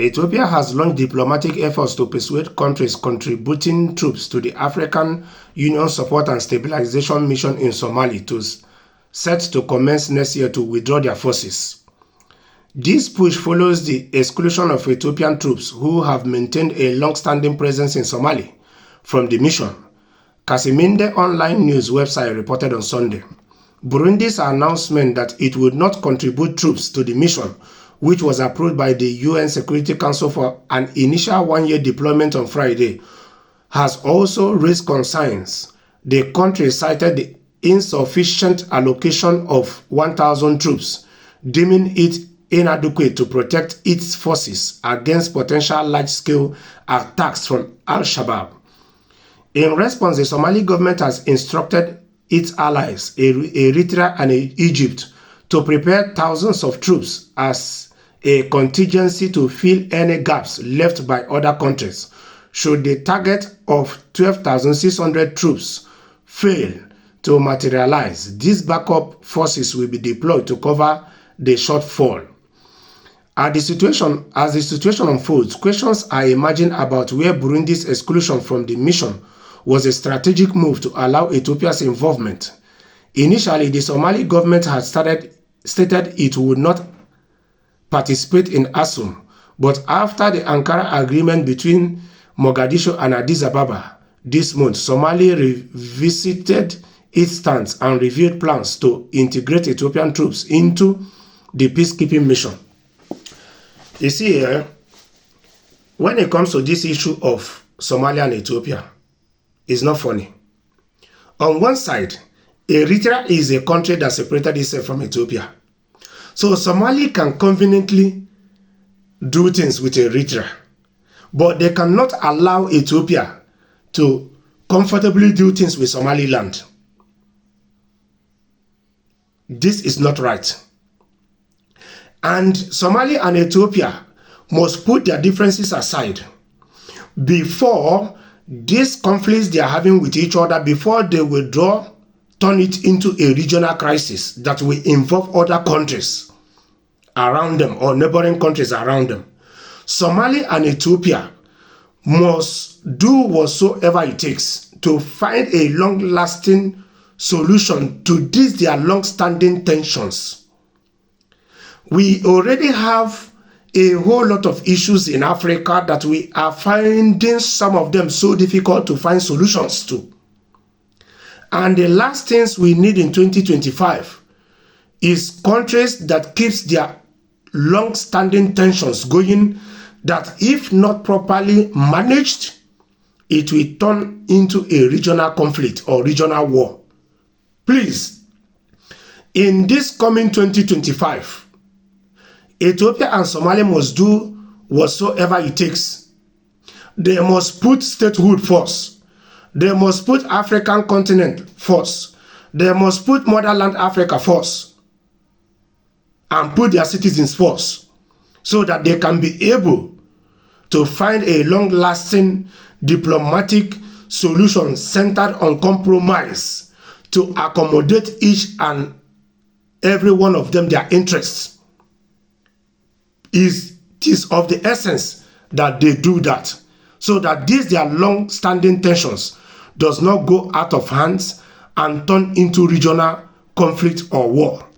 Ethiopia has launched diplomatic efforts to persuade countries contributing troops to the African Union Support and Stabilization Mission in Somalia set to commence next year to withdraw their forces. This push follows the exclusion of Ethiopian troops who have maintained a long-standing presence in Somalia from the mission, Kasiminde online news website reported on Sunday. Burundi's announcement that it would not contribute troops to the mission, which was approved by the UN Security Council for an initial one-year deployment on Friday, has also raised concerns. The country cited the insufficient allocation of 1,000 troops, deeming it inadequate to protect its forces against potential large-scale attacks from Al-Shabaab. In response, the Somali government has instructed its allies, Eritrea and Egypt, to prepare thousands of troops as a contingency to fill any gaps left by other countries. Should the target of 12,600 troops fail to materialize, these backup forces will be deployed to cover the shortfall. As the situation unfolds, questions are emerging about where Burundi's exclusion from the mission was a strategic move to allow Ethiopia's involvement. Initially, the Somali government had stated it would not participate in ASUM, but after the Ankara agreement between Mogadishu and Addis Ababa this month, Somalia revisited its stance and revealed plans to integrate Ethiopian troops into the peacekeeping mission. You see here, when it comes to this issue of Somalia and Ethiopia, it's not funny. On one side, Eritrea is a country that separated itself from Ethiopia. So Somalia can conveniently do things with Eritrea, but they cannot allow Ethiopia to comfortably do things with Somaliland. This is not right. And Somalia and Ethiopia must put their differences aside before these conflicts they are having with each other, before they withdraw, turn it into a regional crisis that will involve other countries around them or neighboring countries around them. Somalia and Ethiopia must do whatsoever it takes to find a long-lasting solution to these their long-standing tensions. We already have a whole lot of issues in Africa that we are finding some of them so difficult to find solutions to. And the last things we need in 2025 is countries that keeps their long-standing tensions going, that if not properly managed, it will turn into a regional conflict or regional war. Please, in this coming 2025, Ethiopia and Somalia must do whatsoever it takes. They must put statehood first. They must put African continent first. They must put motherland Africa first. And put their citizens first, so that they can be able to find a long-lasting diplomatic solution centered on compromise to accommodate each and every one of them, their interests. It is of the essence that they do that, so that these their long-standing tensions does not go out of hands and turn into regional conflict or war.